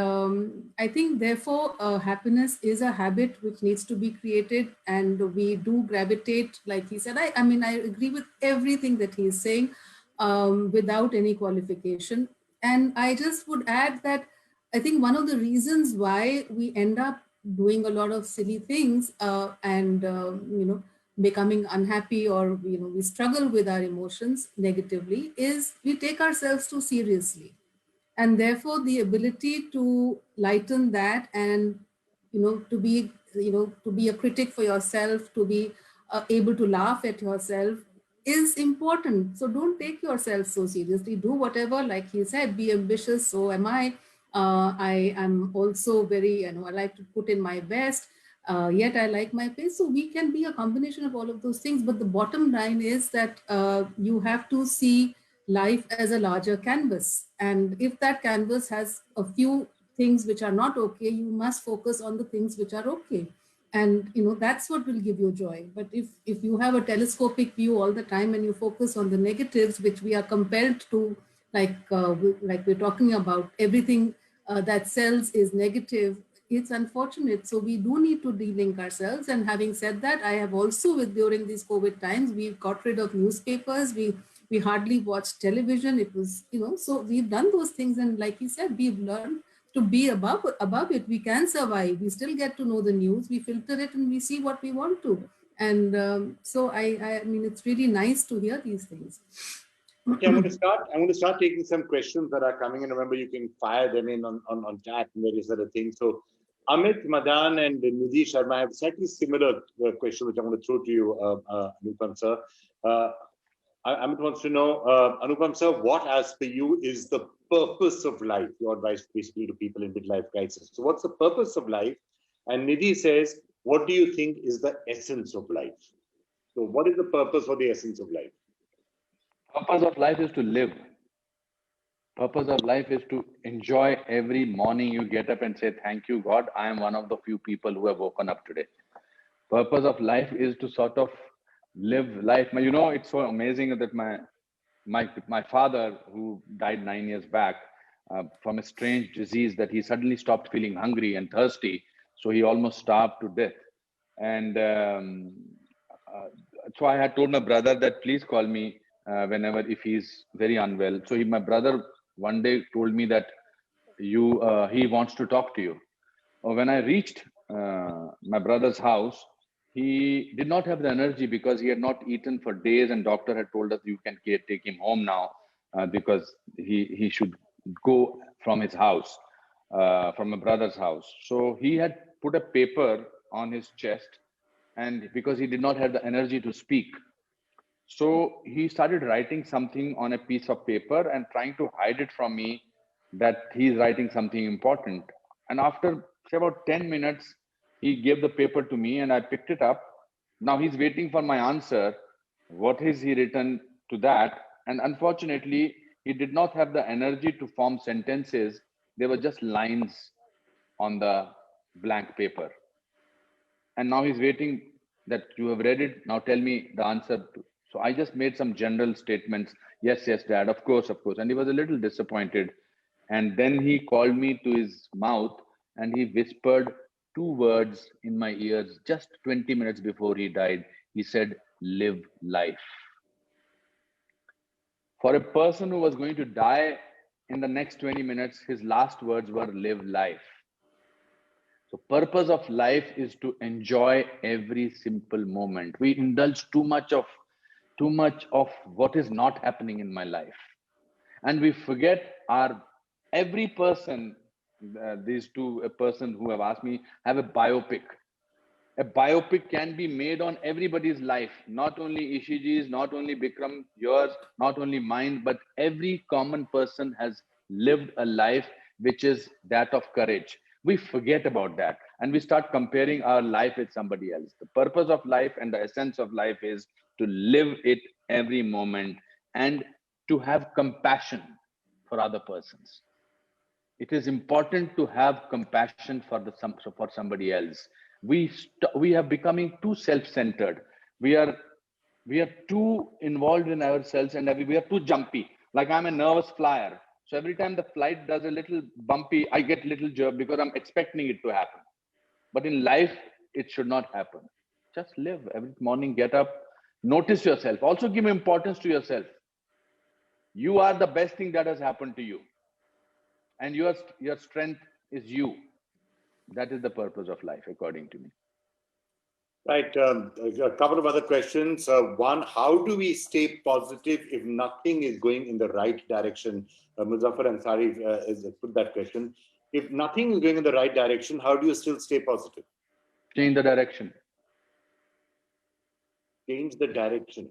Speaker 5: I think, therefore, happiness is a habit which needs to be created, and we do gravitate, like he said. I agree with everything that he is saying without any qualification. And I just would add that I think one of the reasons why we end up doing a lot of silly things and becoming unhappy, or we struggle with our emotions negatively, is we take ourselves too seriously. And therefore the ability to lighten that, and to be a critic for yourself, to be able to laugh at yourself, is important. So don't take yourself so seriously. Do whatever, like he said, be ambitious. So am I am also very, I like to put in my best, yet I like my pace. So we can be a combination of all of those things. But the bottom line is that you have to see life as a larger canvas. And if that canvas has a few things which are not okay, you must focus on the things which are okay. And that's what will give you joy. But if you have a telescopic view all the time and you focus on the negatives, which we are compelled to, like we're talking about, everything that sells is negative, it's unfortunate. So we do need to de-link ourselves. And having said that, I have also, with during these COVID times, we've got rid of newspapers. We hardly watched television. It was, so we've done those things. And like you said, we've learned to be above it. We can survive. We still get to know the news. We filter it and we see what we want to. And so I mean, it's really nice to hear these things.
Speaker 3: Okay, I'm going to start taking some questions that are coming in. Remember, you can fire them in on chat and various other things. So Amit, Madan, and Nidhi Sharma have slightly similar question, which I'm going to throw to you, Anupam sir. Amit wants to know, Anupam sir, what, as per you, is the purpose of life? Your advice basically to people in midlife crisis. So what's the purpose of life? And Nidhi says, what do you think is the essence of life? So what is the purpose or the essence of life?
Speaker 4: Purpose of life is to live. Purpose of life is to enjoy every morning you get up and say, thank you, God, I am one of the few people who have woken up today. Purpose of life is to sort of live life. It's so amazing that my father, who died 9 years back from a strange disease, that he suddenly stopped feeling hungry and thirsty. So he almost starved to death. And so I had told my brother that please call me whenever, if he's very unwell. So my brother one day told me that he wants to talk to you. When I reached my brother's house, he did not have the energy because he had not eaten for days, and doctor had told us you can take him home now because he should go from his house, from my brother's house. So he had put a paper on his chest, and because he did not have the energy to speak, so he started writing something on a piece of paper and trying to hide it from me, that he's writing something important. And after say about 10 minutes, he gave the paper to me and I picked it up. Now he's waiting for my answer. What is he written to that? And unfortunately, he did not have the energy to form sentences. They were just lines on the blank paper. And now he's waiting that you have read it. Now tell me the answer. So I just made some general statements. Yes, yes, Dad, of course, of course. And he was a little disappointed. And then he called me to his mouth and he whispered 2 words in my ears just 20 minutes before he died. He said, live life. For a person who was going to die in the next 20 minutes, his last words were live life. So purpose of life is to enjoy every simple moment. We indulge too much of what is not happening in my life. And we forget every person, a person who have asked me, have a biopic. A biopic can be made on everybody's life, not only Ishiji's, not only Bikram, yours, not only mine, but every common person has lived a life which is that of courage. We forget about that and we start comparing our life with somebody else. The purpose of life and the essence of life is to live it every moment and to have compassion for other persons. It is important to have compassion for somebody else. We are becoming too self-centered. We are too involved in ourselves and we are too jumpy. Like I'm a nervous flyer. So every time the flight does a little bumpy, I get a little jerk because I'm expecting it to happen. But in life, it should not happen. Just live every morning, get up, notice yourself. Also give importance to yourself. You are the best thing that has happened to you. and your strength is you. That is the purpose of life, according to me.
Speaker 3: Right. A couple of other questions. One, how do we stay positive if nothing is going in the right direction? Muzaffar Ansari has put that question. If nothing is going in the right direction, how do you still stay positive?
Speaker 4: Change the direction.
Speaker 3: Change the direction.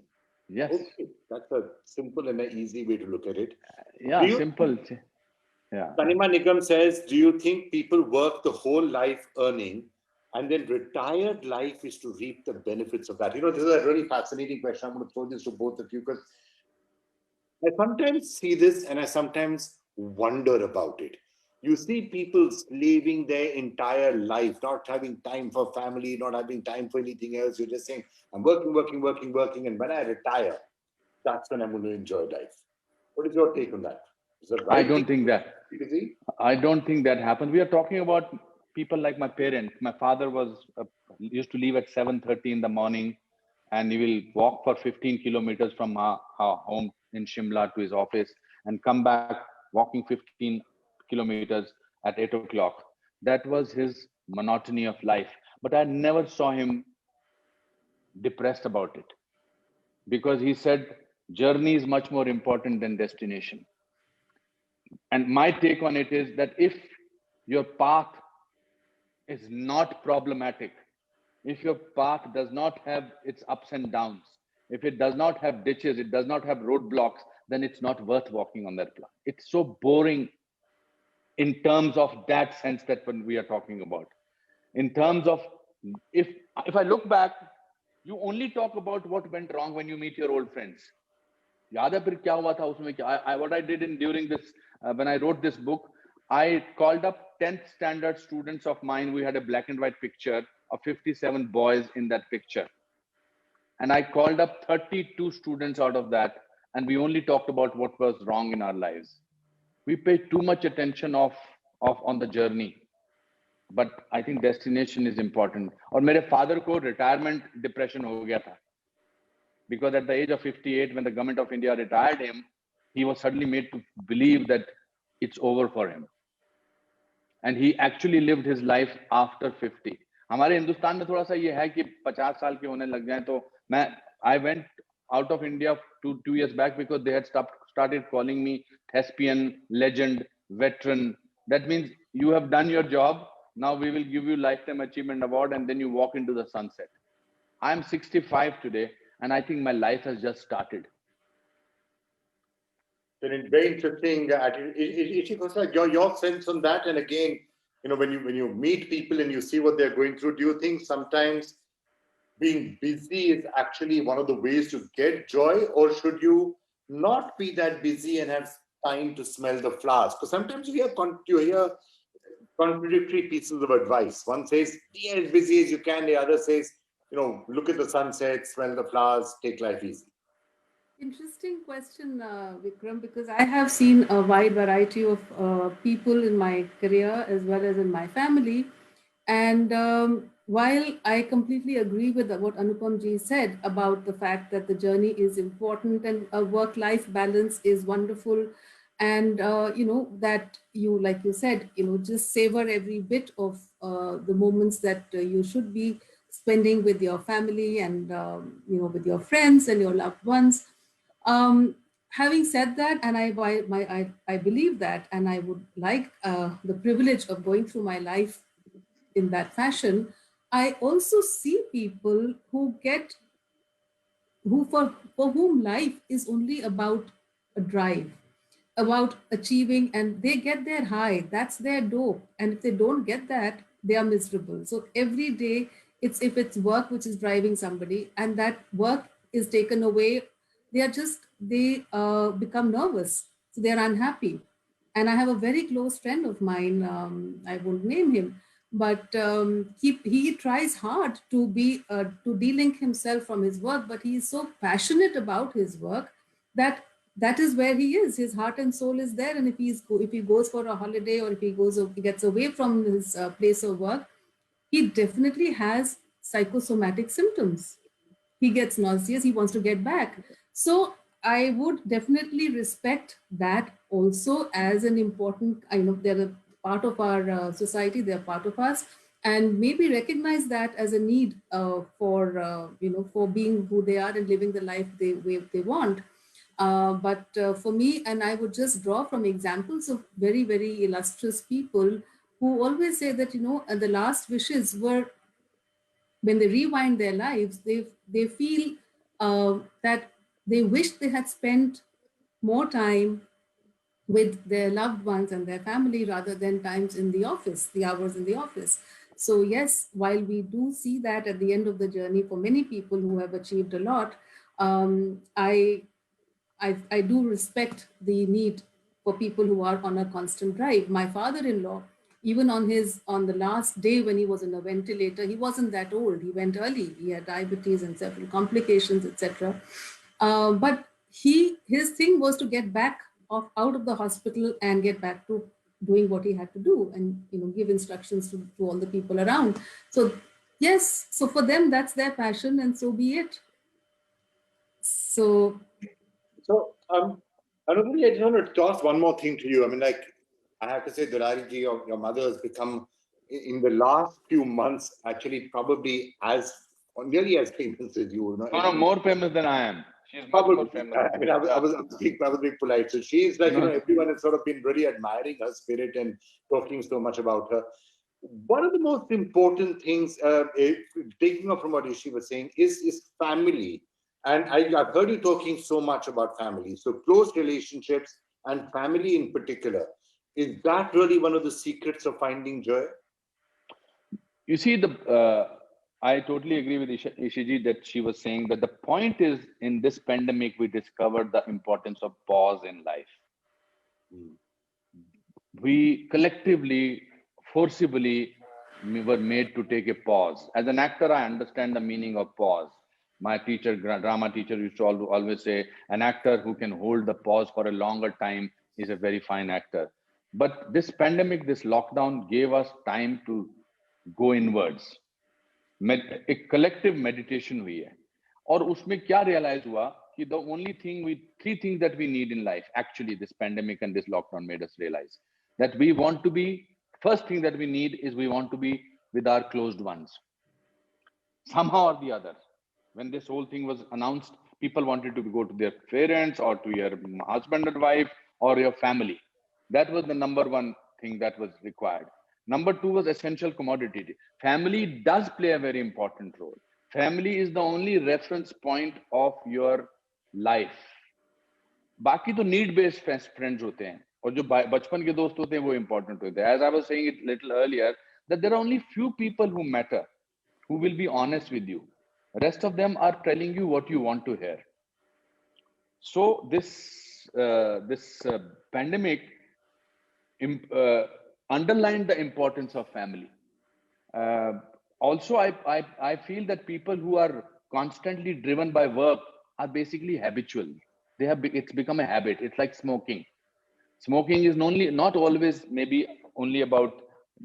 Speaker 4: Yes.
Speaker 3: Okay. That's a simple and an easy way to look at it.
Speaker 4: Yeah, simple. Yeah.
Speaker 3: Tanima Nigam says, do you think people work the whole life earning and then retired life is to reap the benefits of that? You know, this is a really fascinating question. I'm going to throw this to both of you because I sometimes see this and I sometimes wonder about it. You see people slaving their entire life, not having time for family, not having time for anything else. You're just saying, I'm working, working, working, working. And when I retire, that's when I'm going to enjoy life. What is your take on that? Is that right?
Speaker 4: I don't think that. I don't think that happened. We are talking about people like my parents. My father used to leave at 7:30 in the morning, and he will walk for 15 kilometers from our home in Shimla to his office and come back walking 15 kilometers at 8 o'clock. That was his monotony of life. But I never saw him depressed about it, because he said journey is much more important than destination. And my take on it is that if your path is not problematic, if your path does not have its ups and downs, if it does not have ditches, it does not have roadblocks, then it's not worth walking on that path. It's so boring in terms of that sense that when we are talking about. In terms of, if I look back, you only talk about what went wrong when you meet your old friends. याद है फिर क्या हुआ था उसमें क्या? What I did during this, when I wrote this book, I called up 10th standard students of mine. We had a black and white picture of 57 boys in that picture. And I called up 32 students out of that. And we only talked about what was wrong in our lives. We paid too much attention on the journey. But I think destination is important. और मेरे father को retirement depression हो गया था. Because at the age of 58, when the government of India retired him, he was suddenly made to believe that it's over for him. And he actually lived his life after 50. हमारे हिंदुस्तान में थोड़ा सा ये है कि 50 साल के होने लग जाएं, तो I went out of India two years back because they had started calling me thespian, legend, veteran. That means you have done your job. Now we will give you lifetime achievement award, and then you walk into the sunset. I'm 65 today, and I think my life has just started.
Speaker 3: Very interesting. Ishi Khosla, your sense on that, and again, you know, when you meet people and you see what they're going through, do you think sometimes being busy is actually one of the ways to get joy, or should you not be that busy and have time to smell the flowers? Because sometimes you hear contradictory pieces of advice. One says, be as busy as you can. The other says, you know, look at the sunset, smell the flowers, take life easy.
Speaker 5: Interesting question, Vikram, because I have seen a wide variety of people in my career as well as in my family. And while I completely agree with what Anupam ji said about the fact that the journey is important and a work-life balance is wonderful, and you know, that you, like you said, you know, just savor every bit of the moments that you should be spending with your family and you know, with your friends and your loved ones. Having said that, and I believe that, and I would like the privilege of going through my life in that fashion, I also see people for whom life is only about a drive, about achieving, and they get their high. That's their dope. And if they don't get that, they are miserable. So every day, if it's work which is driving somebody, and that work is taken away, they become nervous. So they're unhappy. And I have a very close friend of mine, I won't name him, but he tries hard to de-link himself from his work, but he is so passionate about his work that is where he is. His heart and soul is there. And if he goes for a holiday, or if he gets away from his place of work, he definitely has psychosomatic symptoms. He gets nauseous, he wants to get back. So I would definitely respect that also as an important, I know they're a part of our society, they're part of us, and maybe recognize that as a need for being who they are and living the life they want. But for me, and I would just draw from examples of very, very illustrious people who always say that, the last wishes were, when they rewind their lives, they feel that they wish they had spent more time with their loved ones and their family rather than times in the office, the hours in the office. So yes, while we do see that at the end of the journey for many people who have achieved a lot, I do respect the need for people who are on a constant drive. My father-in-law, even on the last day when he was in a ventilator, he wasn't that old. He went early. He had diabetes and several complications, etc. But his thing was to get back out of the hospital and get back to doing what he had to do, and give instructions to all the people around. So yes, so for them that's their passion, and so be it. So
Speaker 3: Anubhuti, I just want to toss one more thing to you. I mean, like, I have to say, Durari ji, your mother has become, in the last few months, actually probably nearly as famous as you.
Speaker 4: No, more famous than I am. She's much
Speaker 3: Probably.
Speaker 4: more famous.
Speaker 3: I mean, I was being probably polite. So she's like, everyone has sort of been really admiring her spirit and talking so much about her. One of the most important things, taking off from what Ishi was saying, is family. And I've heard you talking so much about family. So close relationships and family in particular. Is that really one of the secrets of finding joy?
Speaker 4: You see, I totally agree with Ishiji that she was saying that the point is, in this pandemic, we discovered the importance of pause in life. We collectively, forcibly were made to take a pause. As an actor, I understand the meaning of pause. My teacher, drama teacher, used to always say, an actor who can hold the pause for a longer time is a very fine actor. But this pandemic, this lockdown gave us time to go inwards. एक collective meditation हुई है, और उसमें क्या realize हुआ कि the only thing three things that we need in life, actually this pandemic and this lockdown made us realize that we want to be, first thing that we need is we want to be with our closed ones. Somehow or the other, when this whole thing was announced, people wanted to go to their parents or to your husband and wife or your family. That was the number one thing that was required. Number two was essential commodity. Family does play a very important role. Family is the only reference point of your life. बाकी तो need based friends होते हैं, और जो बचपन के दोस्त होते हैं वो important होते हैं. As I was saying it little earlier, that there are only few people who matter, who will be honest with you. The rest of them are telling you what you want to hear. So this pandemic underlined the importance of family. Also, I feel that people who are constantly driven by work are basically habitual. It's become a habit. It's like smoking. Smoking is not always maybe only about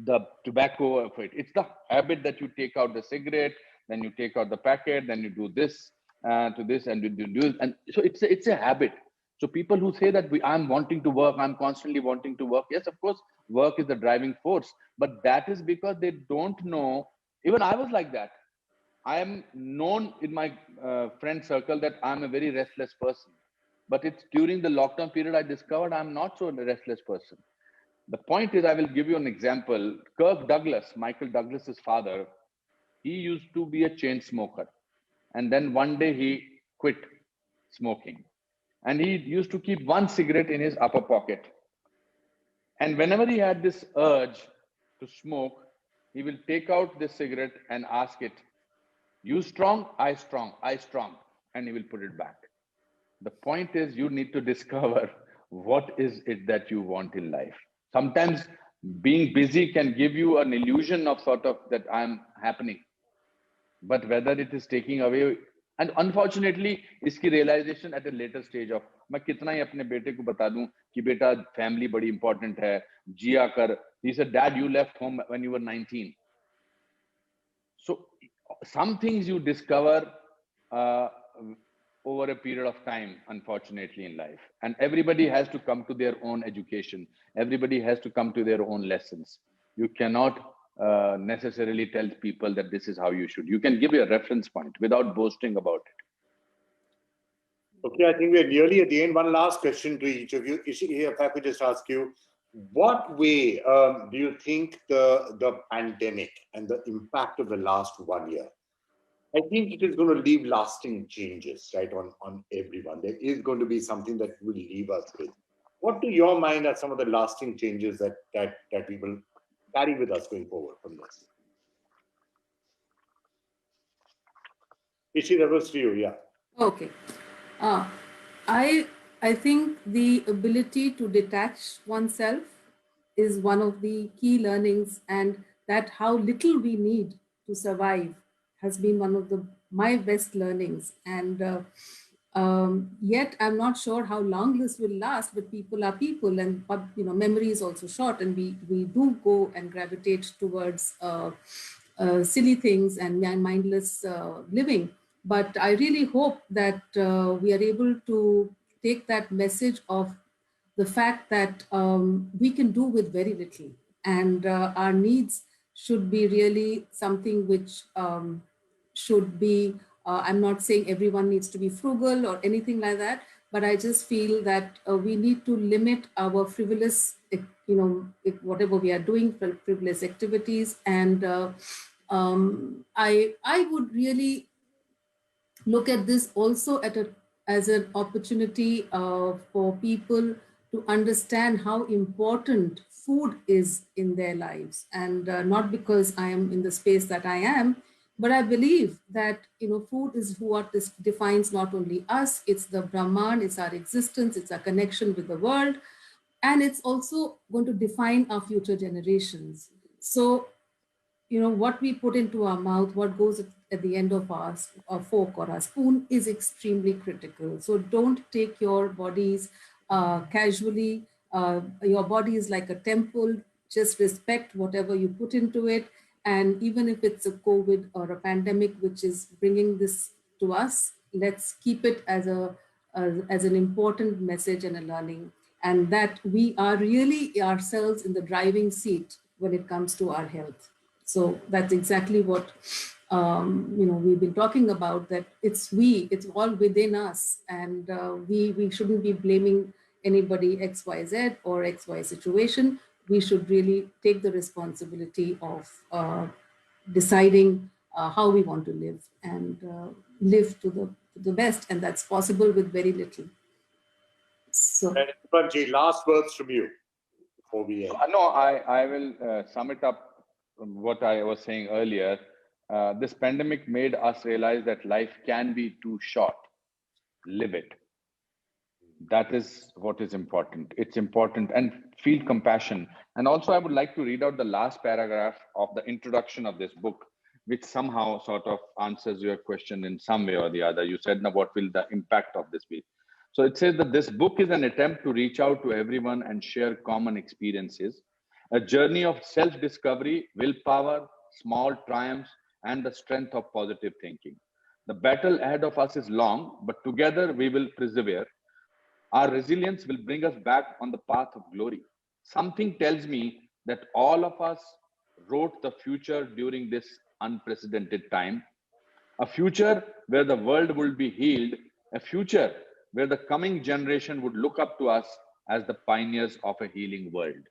Speaker 4: the tobacco of it. It's the habit that you take out the cigarette, then you take out the packet, then you do this to this, and you do, and so it's a habit. So people who say that I'm wanting to work, I'm constantly wanting to work. Yes, of course, work is the driving force, but that is because they don't know. Even I was like that. I am known in my friend circle that I'm a very restless person. But it's during the lockdown period I discovered I'm not so a restless person. The point is, I will give you an example. Kirk Douglas, Michael Douglas's father, he used to be a chain smoker. And then one day he quit smoking. And he used to keep one cigarette in his upper pocket. And whenever he had this urge to smoke, he will take out this cigarette and ask it, you strong, I strong, I strong, and he will put it back. The point is, you need to discover what is it that you want in life. Sometimes being busy can give you an illusion of sort of that I'm happening, but whether it is taking away, and unfortunately, iski realization at a later stage of, मैं कितना ही अपने बेटे को बता दूं कि बेटा family बड़ी important है, जिया कर. He said, Dad, you left home when you were 19. So some things you discover over a period of time, unfortunately, in life. And everybody has to come to their own education. Everybody has to come to their own lessons. You cannot necessarily tell people that this is how you should. You can give a reference point without boasting about it.
Speaker 3: Okay, I think we're nearly at the end. One last question to each of you. Ishi, if I could just ask you, what way do you think the pandemic and the impact of the last 1 year, I think it is going to leave lasting changes, right, on everyone. There is going to be something that will leave us with. What to your mind are some of the lasting changes that we will carry with us going forward from this? Ishi, that was to you, yeah.
Speaker 5: Okay. I think the ability to detach oneself is one of the key learnings, and that how little we need to survive has been one of my best learnings. And yet I'm not sure how long this will last, but people are people, and memory is also short, and we do go and gravitate towards silly things and mindless living. But I really hope that we are able to take that message of the fact that we can do with very little, and our needs should be really something which should be, I'm not saying everyone needs to be frugal or anything like that, but I just feel that we need to limit our frivolous, whatever we are doing, frivolous activities. And I would really look at this also as an opportunity for people to understand how important food is in their lives. And not because I am in the space that I am, but I believe that food is what defines not only us, it's the Brahman, it's our existence, it's our connection with the world, and it's also going to define our future generations. So what we put into our mouth, what goes at the end of our fork or our spoon is extremely critical. So don't take your bodies casually. Your body is like a temple. Just respect whatever you put into it. And even if it's a COVID or a pandemic which is bringing this to us, let's keep it as an important message and a learning, and that we are really ourselves in the driving seat when it comes to our health. So that's exactly what we've been talking about, that it's all within us, and we shouldn't be blaming anybody XYZ or XY situation. We should really take the responsibility of deciding how we want to live, and live to the best, and that's possible with very little. So,
Speaker 3: Panji, last words from you before we end.
Speaker 4: No, I will sum it up from what I was saying earlier. This pandemic made us realize that life can be too short. Live it. That is what is important. It's important, and feel compassion. And also, I would like to read out the last paragraph of the introduction of this book, which somehow sort of answers your question in some way or the other. You said, now what will the impact of this be? So it says that this book is an attempt to reach out to everyone and share common experiences, a journey of self-discovery, willpower, small triumphs, and the strength of positive thinking. The battle ahead of us is long, but together we will persevere. Our resilience will bring us back on the path of glory. Something tells me that all of us wrote the future during this unprecedented time, a future where the world will be healed, a future where the coming generation would look up to us as the pioneers of a healing world.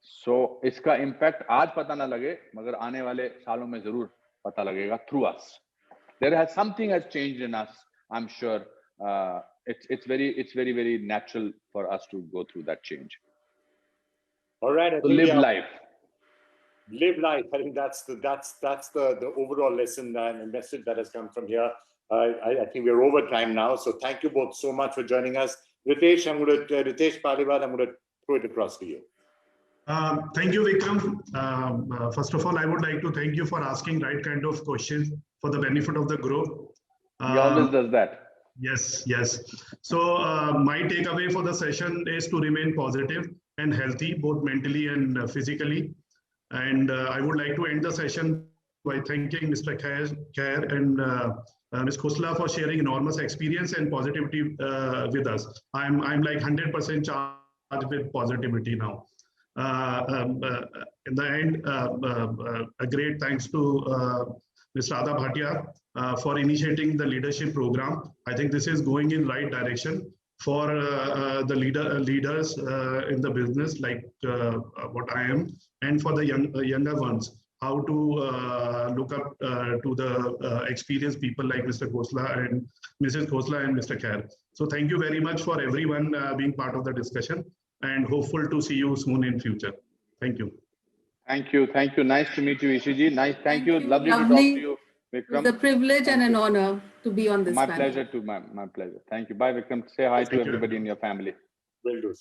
Speaker 4: So इसका impact आज पता ना लगे, मगर आने वाले सालों में जरूर पता लगेगा through us. Something has changed in us. I'm sure it's very natural for us to go through that change.
Speaker 3: All right,
Speaker 4: so live life.
Speaker 3: Live life. I think that's the overall lesson and message that has come from here. I think we're over time now, so thank you both so much for joining us. Ritesh Paliwal, I'm going to throw it across to you.
Speaker 6: Thank you, Vikram. First of all, I would like to thank you for asking right kind of questions for the benefit of the group.
Speaker 4: He always does that.
Speaker 6: Yes. So my takeaway for the session is to remain positive and healthy, both mentally and physically. And I would like to end the session by thanking Mr. Khair and Ms. Khosla for sharing enormous experience and positivity with us. I'm like 100% charged with positivity now. In the end, a great thanks to Ms. Radha Bhatia for initiating the leadership program. I think this is going in right direction for the leaders in the business, like what I am, and for the younger ones, how to look up to the experienced people like Mr. Khosla and Mrs. Khosla and Mr. Khair. So thank you very much for everyone being part of the discussion, and hopeful to see you soon in future. Thank you.
Speaker 4: Thank you. Thank you. Nice to meet you, Ishiji. Nice. Thank you. Lovely to talk to you, Vikram.
Speaker 5: It's a privilege and an honor to be on this panel.
Speaker 4: My pleasure too, my pleasure. Thank you. Bye, Vikram. Say hi to everybody in your family.
Speaker 3: Will do.